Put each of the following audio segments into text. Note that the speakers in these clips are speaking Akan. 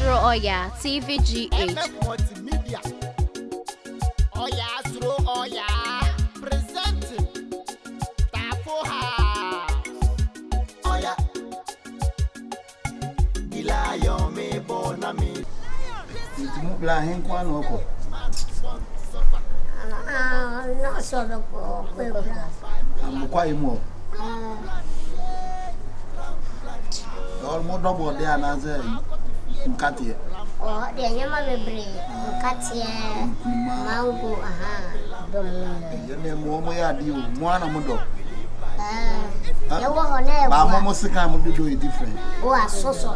Through Oya, TVGH. Oya, through Oya, presenting Tafoha. Oya, Dilayo me bonami. It's Mubla Henquan Oko. Not so of I'm quite more. Almost double there and as a Katia. Oh, the Yama Bri, Katia, Mango, Your name Momoya, you, one Amodo. You were on there. But almost a time to do it different. Oh, so. So,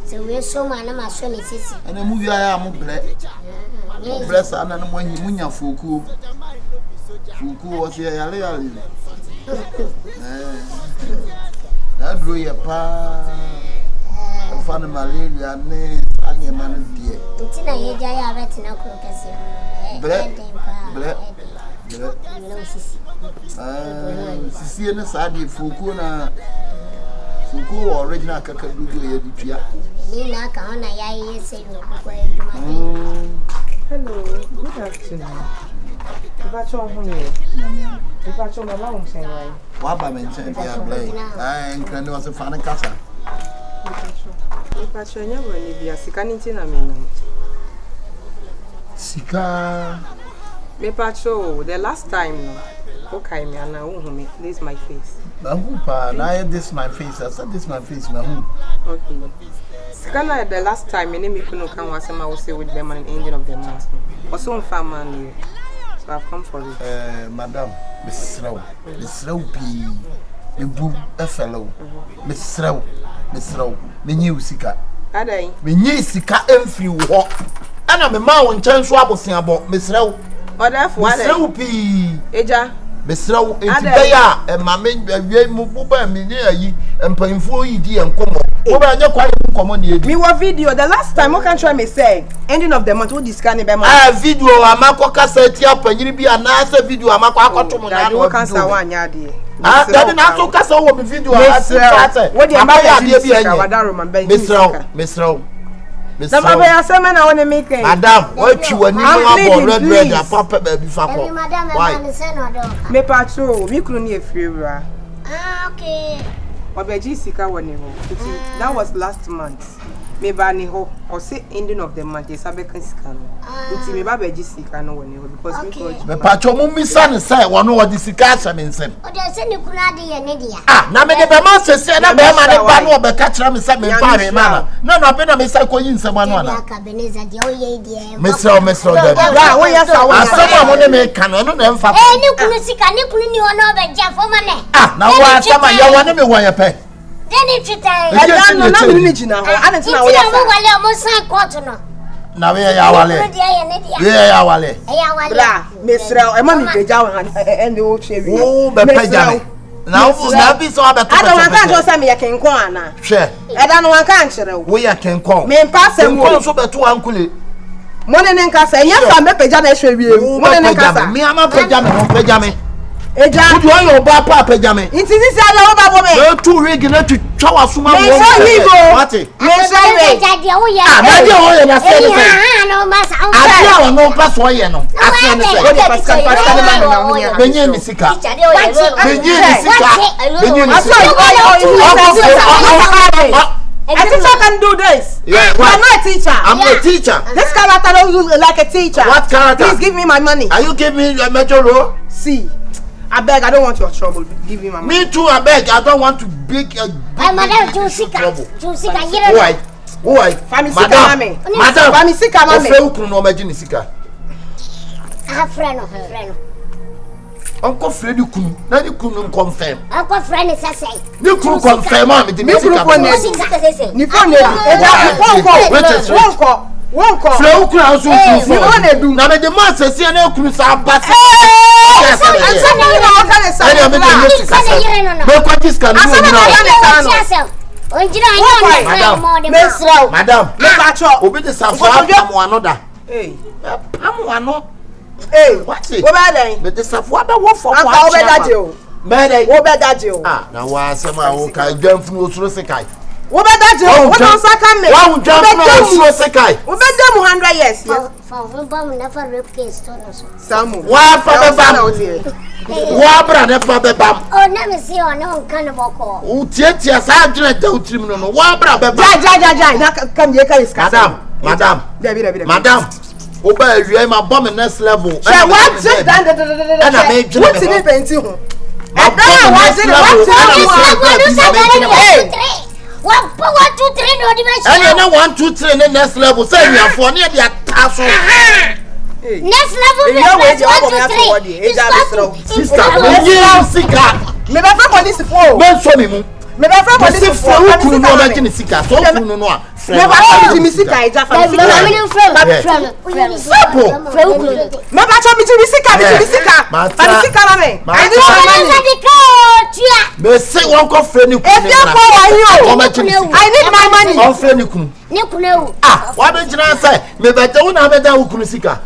So we're so man, I'm a son, is and the movie I am bless and when you munya Fuku. Fuku was here, that drew your pa. Found malaria, name, and your man, dear. It's in a Jaya retina crocus. See, and the side Fukuna Fuku original Kakaduya. Nina can I say, hello, good afternoon. If I my long saying, what I mentioned, I ain't was a fan casa. if I show you when you be a sicanity, I mean, Sika. me pacho, the last time, okay, me and I this is my face. Now this my face. I said this my face. Okay. Sikana, the last time, me name couldn't come was I will say with them and engine of the month. Or some family. So I've come for it. Madam, Miss Row, P. You boo a fellow. Miss Row, me new Sika. Aday. Me new Sika and few walk. And I'm a man when chance was about Miss Row. Or therefore, Miss Row P. Eja. Miss Row, and my main Muba near ye and paying for ye and come on. Me wa video the last time what can try me say ending of the month what this can be video amako cassette up and you be a nice video amako akotomo na what can say one ya dey that na so kasa wo me video what the amaya dey be anya Miss Row na ma be asema na wona make madam what you wani mo red papa baby fako why me patrol me kunu na efriwa okay. Obeji sika woni ho. That was last month. Me ba ni ho or say ending of the month is abekan sika no. Nti me ba beji sika no woni ho because me go. Me pacho mo misa ne say wono odi sika acha me nsem. O de say ni kuna de ye ne dia. Na me de be ma sese na be ma ne ba no obeka kira me say me pa me ma na. No be na me say ko yi nsem anu ana. AKABENEZER de o ye de. Me say da. Bra wo ya sa wo. Asema mo ne me kan no na mfa. Ni kunu sika ni kunu ni ono obeja fo ma ne. Na wa asema ya wone me wo ye pe. Then it's time. No, na me ni jina ho. Ana tina wo ya sa. Wale o mo san court no. Na we ya wale. We ya wale. Bra, me sra, e ma mi beja wo and o hwe wi. O be peja me. Na bi so abeto. Ada wan kan jo say me ye kenkon ana. Hwe. E da no wan kan kire wo. We ya kenkon. Me mpa sem wo. Kenkon so beto ankule. Mo ne nka say nya fa me peja na hwe wi. Mo ne nka sa. Me ama peja me. Eja. Would you your papa peja me? It is this ala wo ba bo me. No two rig na to twa wasuma wo. What? Me say me. Jadi o ye. Na dey o ye na say. No ma sa. Adia o no pass o ye no. Ase ne say. What Pascal man na ho ya. Benye mi sika. Benye A teacher can do this. Yeah, I'm not a teacher. I'm a teacher. This character don't look like a teacher. What character? Please give me my money. Are you giving me a major role? See, I beg, I don't want your trouble. Give me my money. Me too, I beg. I don't want to big madam Jusika, Why? Family sika mame. Madam, family sika mame. Ofe ukru no imagine sika. Friend. Uncle Freddy kunu, na di kunu confirm. Uncle friend is say. Ni kunu confirm am di sika. Ni phone e. One call. Fle ukru aso ukru. Ni one edu. Na me de ma sese na ukru sa base. Madam, obi de safwa pam anoda. Pam ano. What's it? But the safwa be wo for Wo be daje o. Mede. Wo be daje o. Na wa asema wo ka dwan funu osuro sekai. Wo be da je wo don saka me. Wa wu jam na so sekai. Wo be dem 100 years. For bam never rape case to us. Samu. Wa fa be bam. Wa bra ne fa be bam. Oh, na me see on no kan boko. Utiatia sa adwene da utrim no no. Wa bra be bam. Ja. Na kam ye kai iska. Madam. Madam. Oba awie ma bomb next level. She what sit down. Na me dwene. What in penti ho? What two, three, no dimension. And you 1 2 3 the next level. Say you are for near the tasso. Next level. Sister, me ba fa police for. Men so me mu. Me ba fa police for. Who no na kini sika. So who no no a. Me ba fa Jimmy sika e ja fa. Friend. Simple. Me ba cha Jimmy sika. Ba sika na me. I do money. Me say one go friend you. If you for I need my money. On friend you. Ah, what be jina say? Me beta una beta ukunu sika.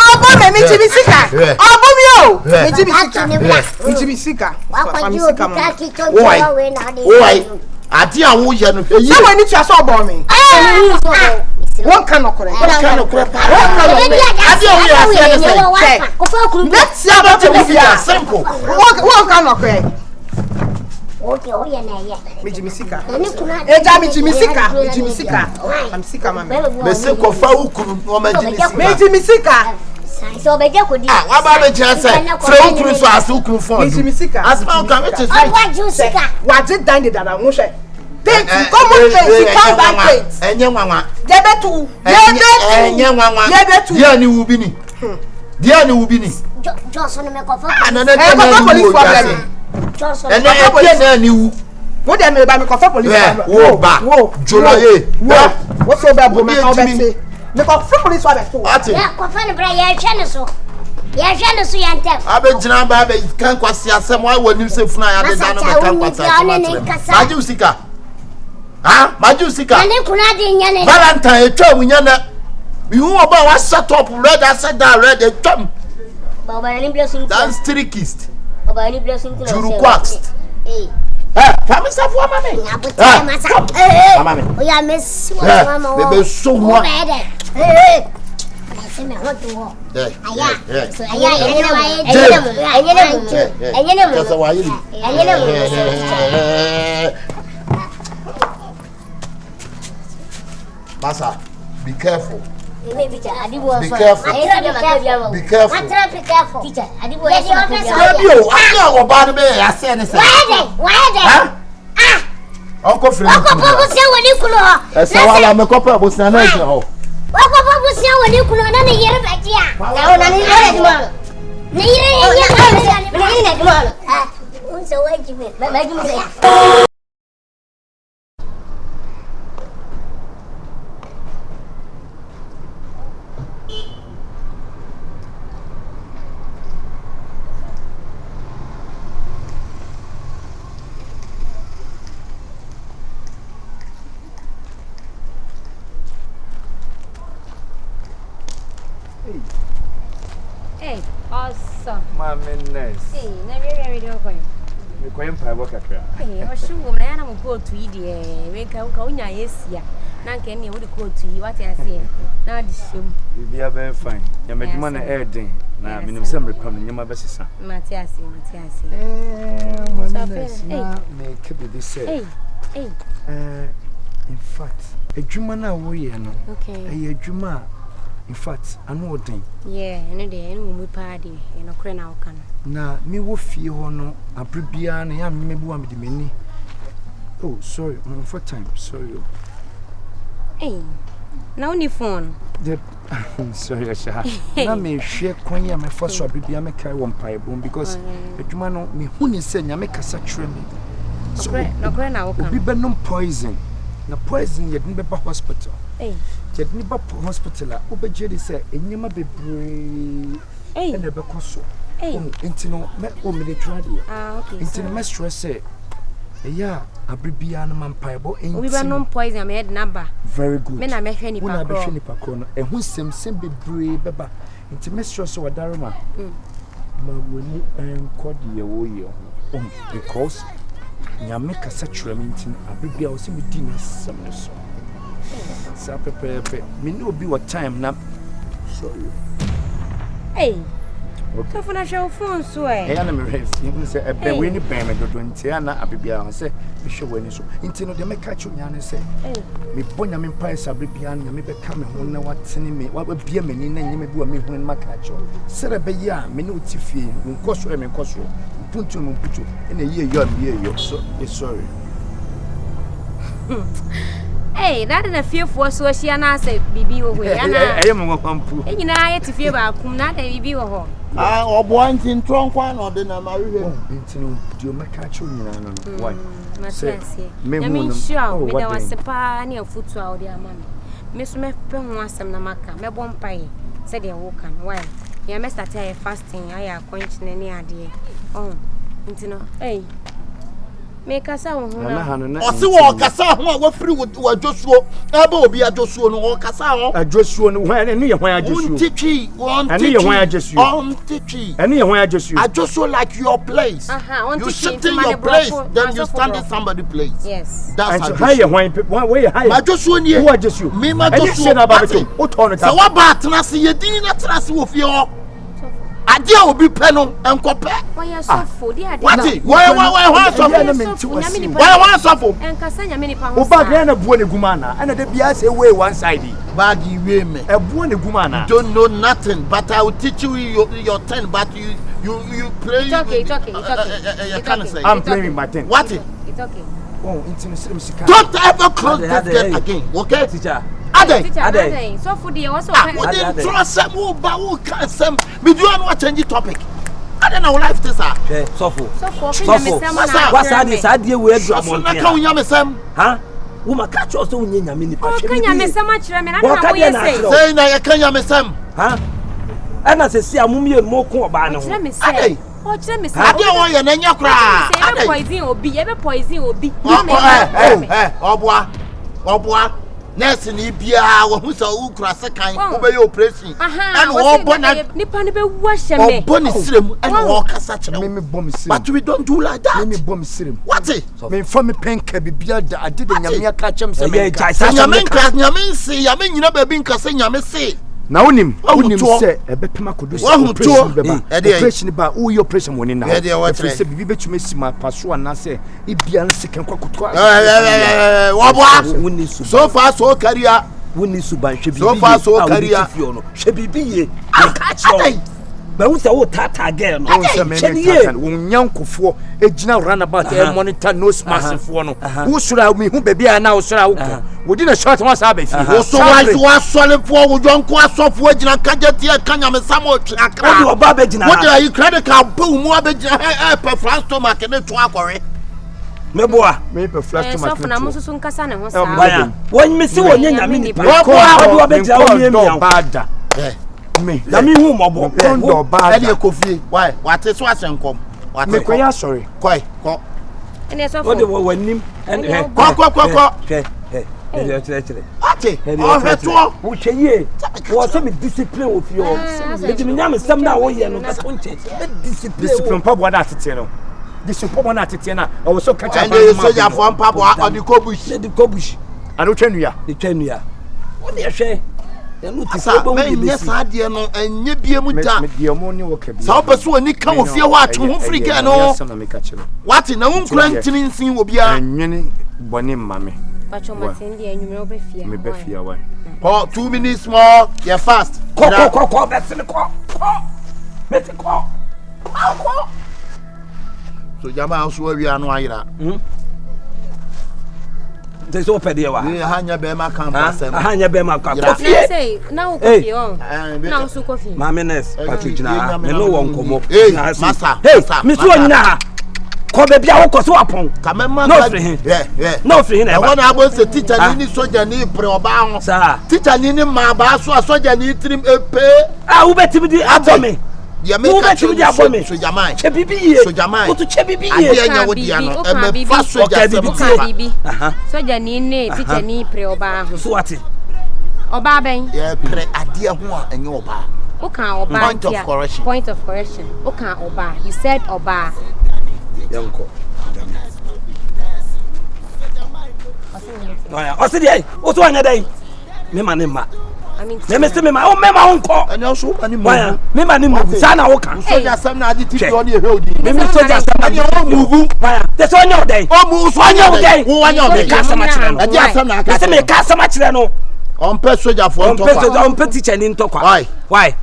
Obome mi Jimmy sika. Mi Jimmy sika. Why? Ati awo ye no hwe yi. So when you so obome me. One cannot correct. Ati awo ye ase say. Let's see about the simple. One cannot correct. Okay, oh yeah, na yeah. Mi Jimmy sika. Eja mi Jimmy sika. I'm sika mama. Me se ko fa ukunu no ma Jimmy sika. Mi Jimmy sika. So be get kodi. Ah, wa ba be jira say. Fra ukunu so ase ukunu phone. Mi Jimmy sika. Asma kan which is right. What you sika? Wa je dan de dada wo hwe. Take come on take come back wait. Enye nwanwa. Jebetu. Enye nwanwa. Dia ni wubi ni. Dia ni wubi ni. Johnson me ko fa. Ah, na na police problem. Johnson. Ene e na ni wu. Wo de me ba me ko fa police problem. Wo ba. Joloye. Wo so be bo me ka be say. Me ko fa police problem. Ati. Ya ko fa ne bra ya hwe ne so. Ya hwe ne so ya ntem. Abe jina ba be kan kwasi asem wa woni se funa ya de dano me kan kwasi. Maji usika. Ah, maji usika. Ane kuna de nya ne. Valentine etwa munya na. Mi hu oba wa set up red asset down red etwam. Baba ni blessing. That's trickist. Baba ni blessing. Juru quaxt. Eh. Fami sa fo mama me. Mama me. O ya mesi wa mama. Bebe so mo. Se me hoto ho. Aya. Masa, be careful. Be careful. Be careful. Teacher, Uncle Fred. Sawala me kopa busia na je ho. Wako busia woni kuno na ne yere batia. Na na ne yere dimo. Ne yere ne dimo. Ah, unso wajibe. Ba jibe. Hey, awesome. Mama nice. Hey, na very do ko. Me ko empire work akra. Hey, o shugo na na mo go to yi de. We ka unya yesia. Na nka me wo de go to yi what I say. Na de shem. We be very fine. Ya meduma na airden. Na minim se mrekwa no nyama besesa. Matiasi. Mama nice. Na me kebi be say. Hey. In fact, adwuma na wo ye no. Okay. Adwuma in fact, I know thing. Yeah, no dey any mu party e no kre na oka no. Na me wo fie ho no abribia na ya me bu am de mani. Oh, sorry, one for time. Sorry. Hey. Na on the phone. Sorry, Asha. Na me hwe kwan ya me for so abribia me kai wo mpai bom because adwuma no me hu ni se nya me kasa kire me. So no kre na oka. Obi be no poison. Na poison ye didn't be hospital. Hey. Jedni ba hospital a obejedi say enyema bebre e na be koso. Enti no me o military dey. Ah, okay. Enti no me stress say eya abribia no mampaibo enti. We be no poison me head number. Very good. Me na me hwe ni pa. Una be hwe ni pa kro no. Ehu sem bebre beba. Enti me stress so wadaroma. Ma woni enkodi ye wo ye ho. because nyame kasa churamintin abibia o se me di na sam no so sa pepepe me no bi what time na sorry hey so for na show phone so eh na me ref you say ebe we ni ben me dodo ntia na abibia o se me hwe wani so nti no de me catch nya ne se me bonya me mpa sa abibia na me be ka me ho na watene me wa bia mani na nyeme bi wa me hu na catch sere be ya me no tifie nkoso e me nkoso puntu mu putu ene ye yo so sorry hey that na fearful so hia na say bibi wo we ana eh mo kwampu enyina ye tifie ba kum na da bibi wo ho obo anti ntronkwa na ode na marihwe nti no dio meka cho nyina no why matrasi nyame sure me da wasepa na afutu a ode ama me so me pe ho asem na maka me bom pai se de wo kan why ya me start fasting aya konchine ne ade nti no me kasa ho na o se wo kasa ho a wafiri wo adwosuo aba obi adwosuo no wo kasa ho adwosuo no hwan ne ye hwan adwosuo untitwi ene ye hwan adwosuo untitwi ene ye hwan adwosuo adwosuo like your place you sit in your place then you stand in somebody place yes that's how ye hwan we ye high adwosuo nie wo adwosuo me ma adwosuo na ba beto o to no ta se wa ba atenase ye din na tenase wo fie ho ade a obi pɛ no enkope why sofo di ade wati why sofo enkasa nyame ni pa ho o ba gre na buo ne gumana ana de bia say way one side bag iwe me e buo ne gumana don't know nothing but I will teach you your turn but you play it's okay you can't say I'm playing my turn what it's okay oh intino sire musika don't ever close this gate again okay teacher Ade so for the also we didn't trust them who ba who can some me do you want change topic Ade na life this ah so for what's that dey we do amon na kan nya me sam ha wo ma catch us so nya nyame ni pa hwe mi nya me sam a kire me na na wo ye say na ya kan nya me sam ha ana se si amumie mo ko oba ne ho kire me say o kire me say ade wo ye na nya kra ade poison obi oboa nurse ni bia wo hu so ukura sekan wo be operation and wo bona nipa ne be wu ahye me oboni sirem and wo kasa kire me bom sirem but we don't do like that me bom sirem what me from me penka bibia da ade de nyame aka chem se me nyame nsi nyame nyina ba bi nka se nyame se na unim se ebepema kodo operation ba wo your operation woni na se bibi betume sima paso na se ibia na seken kwakotwa wo boa so far so career woni suban hwe bibi so far so career hwe bibi ye catch you ba wo se wo tata girl no se me tata wo nyankofo ejina runabout e monitor nose mask fo no wo sura mi hu bebia na wo sura wo wodi na short one sa ba fi wo so wa sole fo wo jonko asofo ejina kageti e kanya me samo akra wo di oba be jina wo di credit card bo mu abejina pe France to market ne to akore meboa me pe flash to market so na mususu nkasa ne ho sa won me se wonye nyame ni pa wo oba be jina wo mi bada me na mi hu mobo kondo bada e dey kofie why what is so asenkom what me koya sorry ko ene so wo de wo wanim ko chere ate o feto wo hweye wo so me discipline wo fi o me me nyame sam na wo ye no ka so nche discipline pa bo da tete no discipline bo na tete na o wo so catch up and so ya for pa bo on the kobush anu twanua wo de hwe enu ti so bo me nye saade no enye biemu da me de mo ni wo ka bi sa opeso oni ka wo fie ho atwe ho frike no what na wo nkura ntini nsin wo bia anwene bone mame pacho matin di enwumre obefia me befia wa for 2 minutes more you fast ko betene ko mete ko so jama so wi anu ayira they so pede wa ni hanya be ma kan pasem hanya be ma kan coffee say na wo coffee on na wo so coffee mamenes patrigina me no won komo masa me so nyina ha ko be bia wo ko so apon kamema no free na ba wona abo se teacher ni soja ni pre oba ho teacher ni ma ba so soja ni trim epe wo betimi di abome ya me ka chu so jamai che bibi ye so jamai wo to che bibi ye ade anya wo dia no e me fa soja se bibi soja ni ne teacher ni pre oba ho so what oba ben ye pre ade ho a enye oba o kan oba point of correction o kan oba you said oba Yanko. I said, "Hey, what's one day? Me manima. Me me say me ma. Oh, me ma unko. And also manima. Me manima. Sana oka. So just some na aditi on your healthy. Me so just some na move. That's on your day. Oh, move on your day. Who on your day? Cast much. I just some na. I say me cast much no. On pe soldier for on top. On pe teacher ni ntokwa. Why?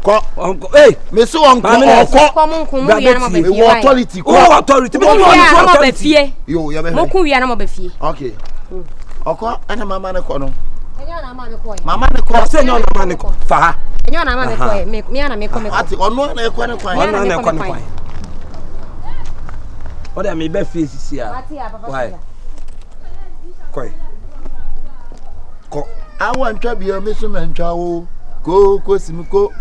Hey, me so on authority. Oh, authority. Me authority. Yo, ya be. Mo ku wi na mo be fie. Okay. Oko ana mama ne ko no. Enyo na mama ne ko. Mama ne ko say no na mama ne ko. Fa ha. Enyo na mama ne ko. Me ana me ko me ko. Ati ono na ko ne kwan. Ono na ko ne kwan. Oda me be fie sisi a. Why? Koi. Ko Awan twa bia me so mentwa wo. Ko simiko.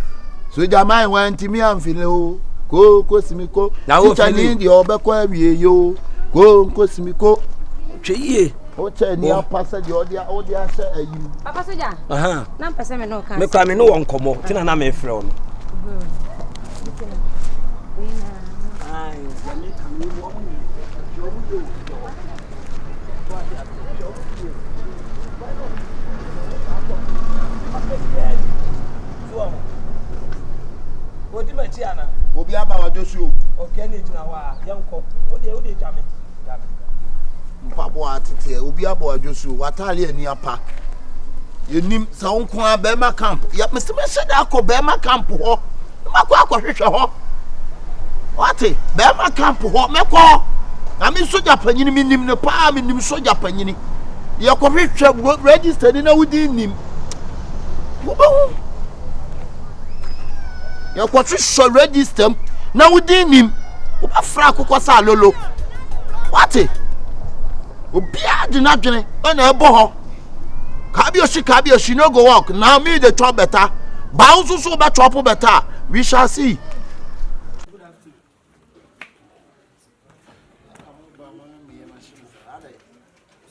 So jamai wan timi amfile o. Ko simiko. Teacher ni di obekọ awie yo. Ko simiko. Tweye. O che ni apasa di odi ase ayi. Papa soja. Na mpese me no kan. Me kwa me no won komo. Tina na me frɛ no. Ai, ya me kan ni wo mo. Odi ma chi ana. Obi aba wa Joshua. Okay na ejina wa yanko. Odi jame. Mpabo atete obi aba wa Joshua. Watale ani apa. Yenim sa wonko a Bema camp. Ya mse me sheda akọ Bema camp ho. Makọ akọhwehwe ho. Wate Bema camp ho mekọ. Na me soja panyini minim ne pa minim soja panyini. Ye kọhwehwe register ni na wudi nim. Wo ya kwa so register na wudi nim wo ba fra akokọ sa lolo wate obia de na dwene na ebo ho ka bi oshi no go work now me the chop better bounce so ba chop better we shall see.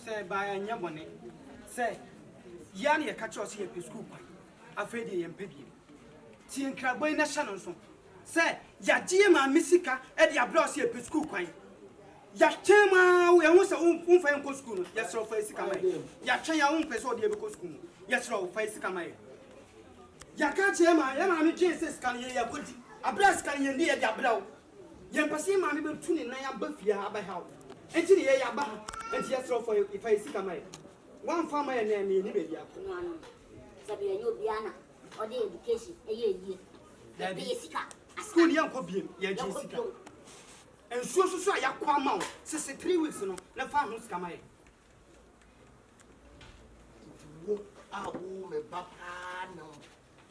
Say by anya bone say ya na ye ka cho se ye school kwan afedi ye mpedi tien kragboy na hye no so say ya gie ma misika e de abro se ye school kwan ya chema we hu se umfa en ko school no ya sro fa isika mai ya twen ya umpe so de be ko school ya sro fa isika mai ya ka chema ya ma me gye se sika ye ya godi abra sika ye ndi ye de abra ye mpase ma me be tu ni na ya ba fie ha ba ha enti ne ye ya ba enti ya sro fa isika mai one farmer na me ni be dia ko no sabi enyo biana odi education eye yie na be sika school yan ko biem ya ji sika ensuo so ya kwa ma o 3 weeks no na fa ho sika mai wo awu me papa no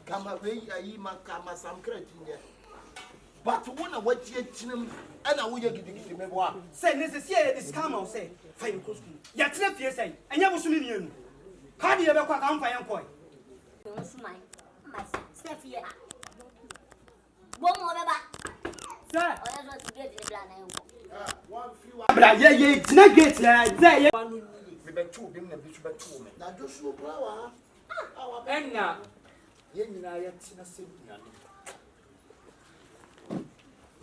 kama we ayi makama samkrati nje but wona watie tinim ana wo ye gidigidi me bo a say necessary e discount ma o say fa yin ko school ya tire fie say enya bo so ni enu ka de ye be kwa ka mfa yan koi no smai ma step here bo mo be ba sir oya so ti gate ni bla na yo abra ye tina gate ya say ye me be tu bi na bi tu be tu me na Joshua brawa enna ye nyina ye tina se duane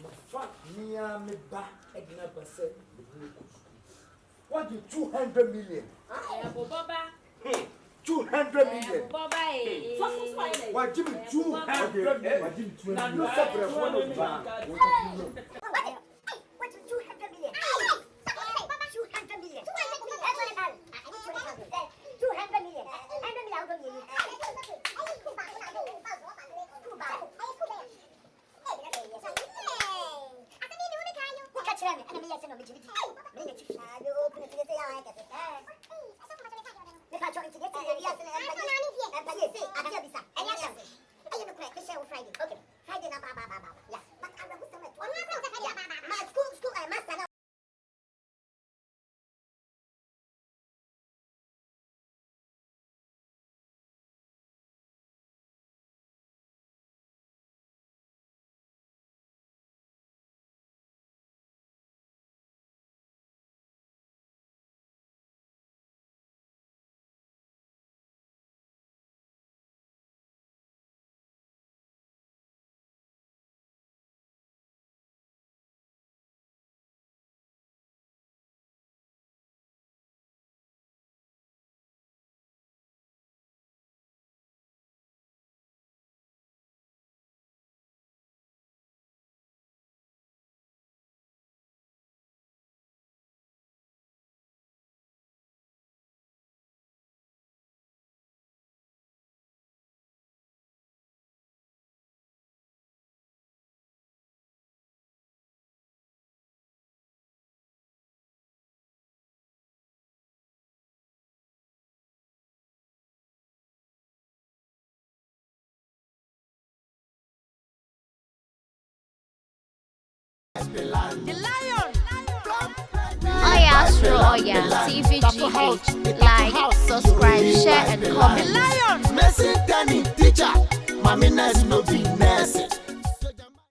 ma fa niya me ba edina ba se what you 200 million Baba. 200 million Baba eh. what give me 200 million what give me 200 million no separate one of ba what 200 million 200 million 200 million Friday na ba. Yeah. But I will some. My school master Oh yeah, sure. Oh yeah. TVGH. Like, subscribe, share, and comment. Nursing training teacher. Mami nurse no be nurse.